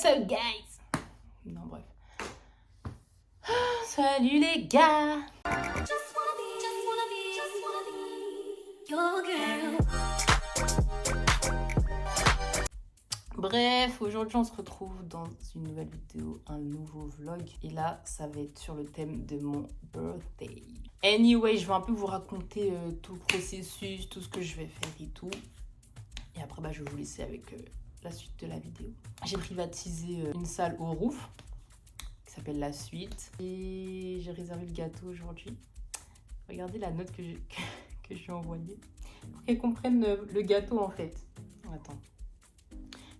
up guys? Non bref. Salut les gars. Bref, aujourd'hui on se retrouve dans une nouvelle vidéo, un nouveau vlog. Et là, ça va être sur le thème de mon birthday. Anyway, je vais un peu vous raconter tout le processus, tout ce que je vais faire et tout. Et après, je vais vous laisser avec la suite de la vidéo. J'ai privatisé une salle au roof qui s'appelle La Suite. Et j'ai réservé le gâteau aujourd'hui. Regardez la note que je lui ai envoyée. Pour qu'elle comprenne le gâteau en fait. Attends.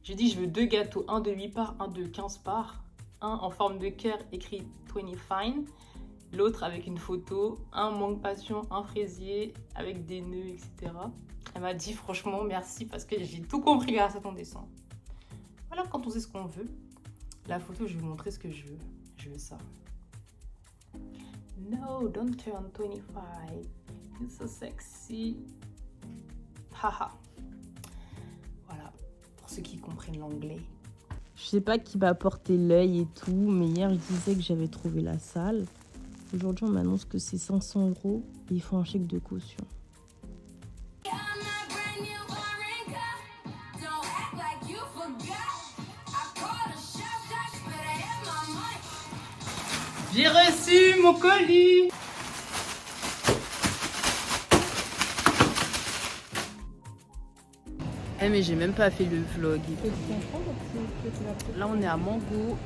J'ai dit je veux 2 gâteaux, un de 8 parts, un de 15 parts, un en forme de cœur écrit 20 fine, l'autre avec une photo, un mangue passion, un fraisier avec des nœuds, etc. Elle m'a dit franchement merci parce que j'ai tout compris grâce à ton dessin. Voilà, quand on sait ce qu'on veut. La photo, je vais vous montrer ce que je veux. Je veux ça. No, don't turn 25. You're so sexy. Haha. Voilà. Pour ceux qui comprennent l'anglais. Je sais pas qui m'a porté l'œil et tout, mais hier je disais que j'avais trouvé la salle. Aujourd'hui on m'annonce que c'est 500 € et il faut un chèque de caution. J'ai reçu mon colis. Eh mais j'ai même pas fait le vlog. Là on est à Mango.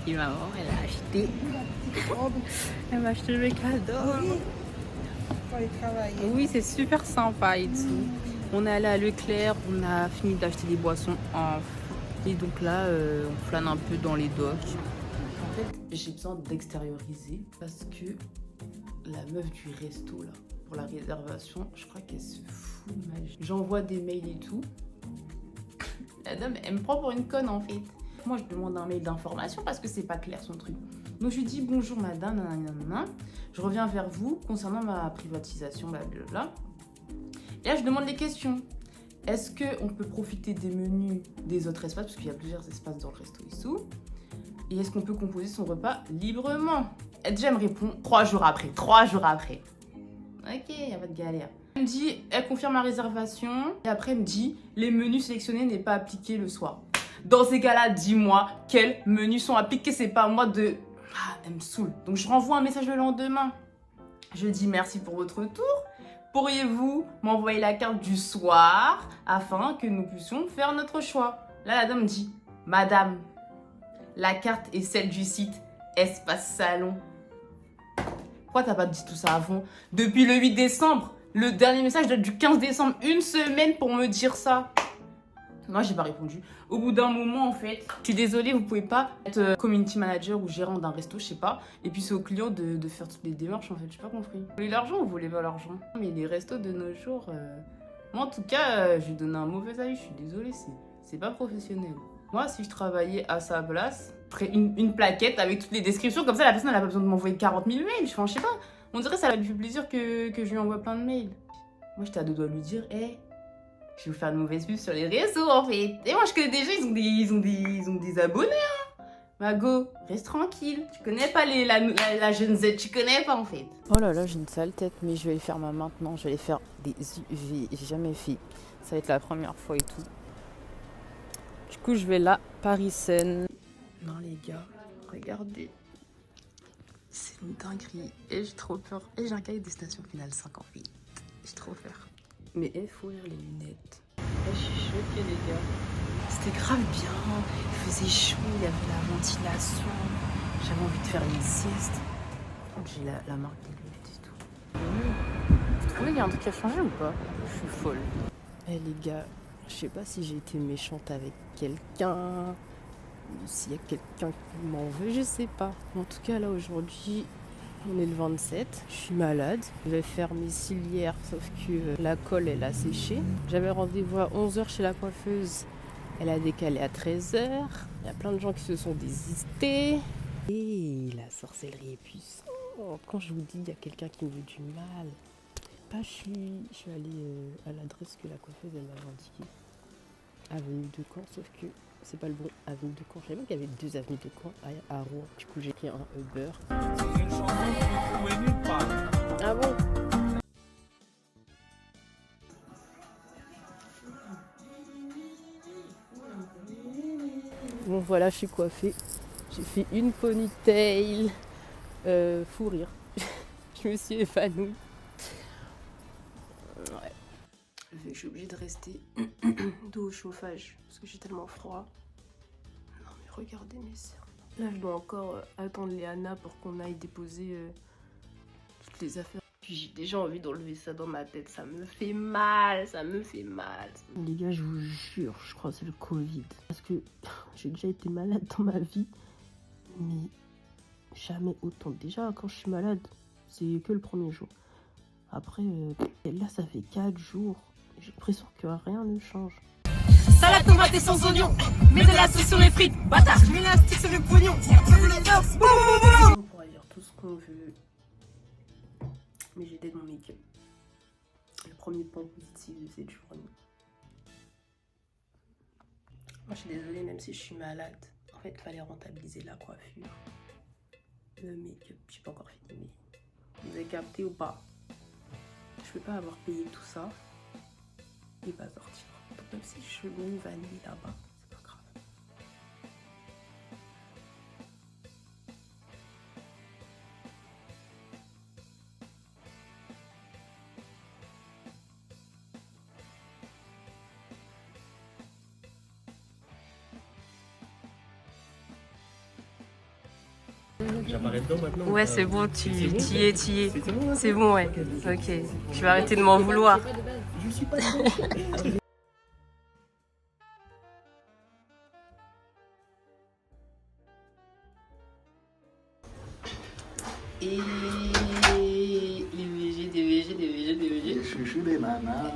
Et maman elle a acheté. Elle m'a acheté le cadeau. Oui, c'est super sympa et tout. On est allé à Leclerc, on a fini d'acheter des boissons et donc là on flâne un peu dans les docks. En fait, j'ai besoin d'extérioriser parce que la meuf du resto là, pour la réservation, je crois qu'elle se fout de ma vie. J'envoie des mails et tout. La dame, elle me prend pour une conne en fait. Moi, je demande un mail d'information parce que c'est pas clair son truc. Donc, je lui dis bonjour madame, nanana. Je reviens vers vous concernant ma privatisation, blablabla. Et là, je demande des questions. Est-ce qu'on peut profiter des menus des autres espaces, parce qu'il y a plusieurs espaces dans le resto et tout. Et est-ce qu'on peut composer son repas librement? Et déjà, elle me répond 3 jours après. 3 jours après. Ok, il n'y a pas de galère. Elle me dit, elle confirme ma réservation. Et après, elle me dit, les menus sélectionnés n'est pas appliqué le soir. Dans ces cas-là, dis-moi quels menus sont appliqués. C'est pas à moi de... Ah, elle me saoule. Donc, je renvoie un message le lendemain. Je dis merci pour votre retour. Pourriez-vous m'envoyer la carte du soir afin que nous puissions faire notre choix? Là, la dame me dit, madame, la carte est celle du site Espace Salon. Pourquoi t'as pas dit tout ça avant? Depuis le 8 décembre. Le dernier message date du 15 décembre. Une semaine pour me dire ça. Moi, j'ai pas répondu. Au bout d'un moment, en fait, je suis désolée, vous pouvez pas être community manager ou gérant d'un resto, je sais pas. Et puis c'est au client de faire toutes les démarches, en fait. J'ai pas compris. Vous voulez l'argent ou vous voulez pas l'argent? Mais les restos de nos jours, moi en tout cas, je lui donne un mauvais avis. Je suis désolée, c'est pas professionnel. Moi, si je travaillais à sa place, je ferais une plaquette avec toutes les descriptions. Comme ça, la personne, elle a pas besoin de m'envoyer 40 000 mails. Enfin, je sais pas. On dirait que ça lui fait plaisir que je lui envoie plein de mails. Moi, j'étais à deux doigts de lui dire, hey, je vais vous faire une mauvaise pub sur les réseaux, en fait. Et moi, je connais des gens, ils ont des abonnés, hein. Mago, reste tranquille. Tu connais pas la jeune Z, tu connais pas, en fait. Oh là là, j'ai une sale tête, mais je vais les faire maintenant. Je vais les faire des UV. J'ai jamais fait. Ça va être la première fois et tout. Du coup, je vais là, Paris-Seine. Non, les gars, regardez. C'est une dinguerie. Et j'ai trop peur. Et j'ai un cahier destination finale 5 en fait. J'ai trop peur. Mais il faut ouvrir les lunettes. Je suis choquée, les gars. C'était grave bien. Il faisait chaud, il y avait la ventilation. J'avais envie de faire une sieste. J'ai la marque des lunettes et tout. Vous trouvez qu'il y a un truc qui a changé ou pas? Je suis folle. Eh les gars, je sais pas si j'ai été méchante avec quelqu'un. S'il y a quelqu'un qui m'en veut, je sais pas. En tout cas, là, aujourd'hui, on est le 27. Je suis malade. Je vais faire mes cils hier, sauf que la colle, elle a séché. J'avais rendez-vous à 11h chez la coiffeuse. Elle a décalé à 13h. Il y a plein de gens qui se sont désistés. Et la sorcellerie est puissante. Quand je vous dis, il y a quelqu'un qui me veut du mal. Je suis allée à l'adresse que la coiffeuse, elle m'avait indiquée. avenue de Caen, sauf que c'est pas le bon avenue de Caen. Je savais même qu'il y avait 2 avenues de Caen à Rouen. Du coup, j'ai pris un Uber. Ah bon? Bon voilà, je suis coiffée. J'ai fait une ponytail. Fou rire. Je me suis épanouie. Ouais. Je suis obligée de rester dos au chauffage parce que j'ai tellement froid. Non mais regardez mes cernes. Là je dois encore attendre Léana pour qu'on aille déposer toutes les affaires. Puis j'ai déjà envie d'enlever ça dans ma tête. Ça me fait mal, ça me fait mal. Les gars, je vous jure, je crois que c'est le Covid. Parce que j'ai déjà été malade dans ma vie. Mais jamais autant. Déjà quand je suis malade, c'est que le premier jour. Après, là ça fait 4 jours. J'ai l'impression que rien ne change. Salade tomate et sans oignon. Mets de la sauce sur les frites. Bâtard, mets l'élastique sur le pognon. On pourra dire tout ce qu'on veut. Mais j'ai de mon make-up. Le premier point positif de cette journée. Moi je suis désolée, même si je suis malade. En fait, il fallait rentabiliser la coiffure. Le make-up, j'ai pas encore fini. Mais vous avez capté ou pas? Je peux pas avoir payé tout ça et pas sortir. Donc même si je mets une vanille là-bas, c'est pas grave. J'apparais dedans maintenant. Ouais, c'est bon, tu y es. C'est bon, C'est bon, ouais. Ok. Tu vas arrêter de m'en vouloir. je suis pas dedans. Et les VG, des VG, des VG, des VG. Les chouchous des nanas.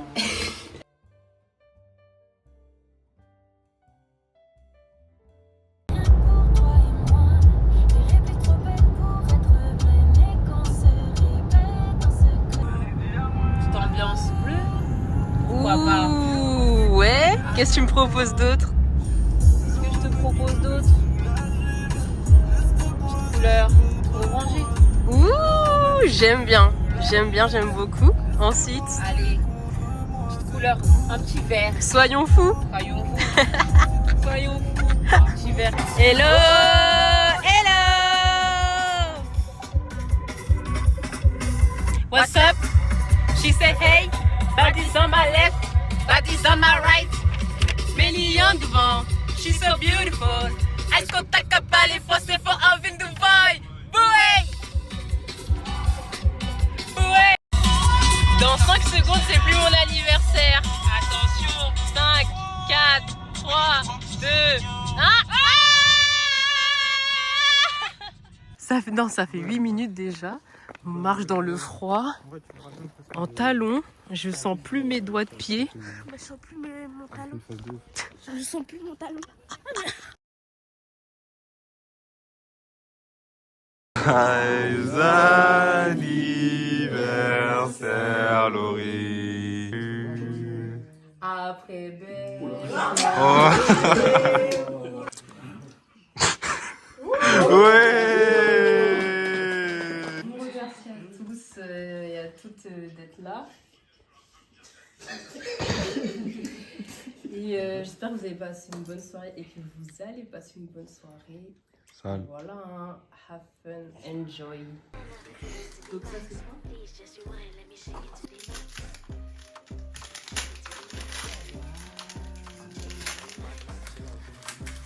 Ambiance bleue. Pourquoi pas? Ouh, ouais. Qu'est-ce que tu me proposes d'autre? Qu'est-ce que je te propose d'autre? Petite couleur orangée. Ouh, j'aime bien, j'aime beaucoup. Ensuite, Allez, petite couleur, un petit vert. soyons fous. Soyons fous. Soyons fous. Un petit vert. Hello, hello. What's up? She said hey. Body's on my left, body's on my right. Million devant, she's so beautiful. Eye contact à pas les fois, c'est fort en vin de voix. Boué! Boué! Dans 5 secondes, c'est plus mon anniversaire. Attention, 5, 4, 3, 2, 1. Ça fait 8 minutes déjà. On marche dans le froid, en talons. Je sens plus mes doigts de pied. Je sens plus mon talon. Je sens plus mon talon. Joyeux anniversaire, Laurie. Après belle. Oh. Ouais. Merci à tous et à toutes d'être là. Et j'espère que vous avez passé une bonne soirée et que vous allez passer une bonne soirée. Sale. Voilà, hein. Have fun, enjoy. Donc ça c'est quoi?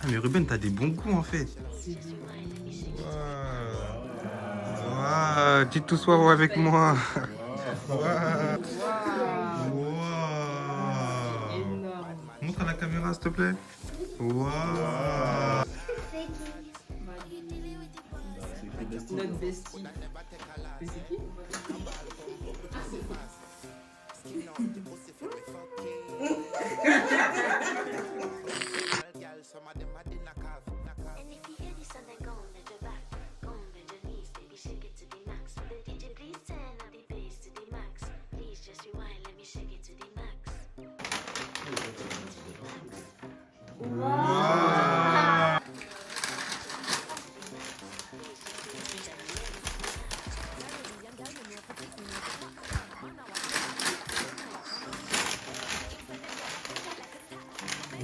Ah mais Ruben, t'as des bons goûts en fait. C'est du Waouh, dis tout soir avec moi. Waouh. énorme. Montre à la caméra s'il te plaît. Waouh. Notre bestie. Mais c'est qui?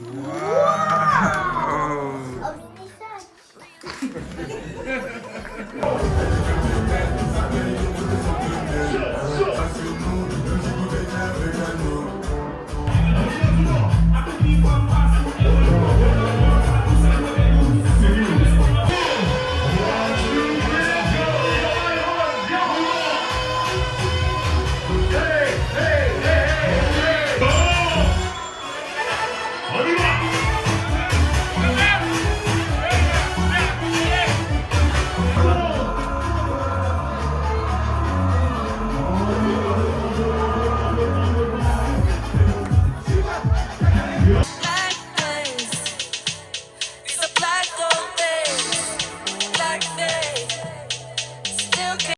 Wow.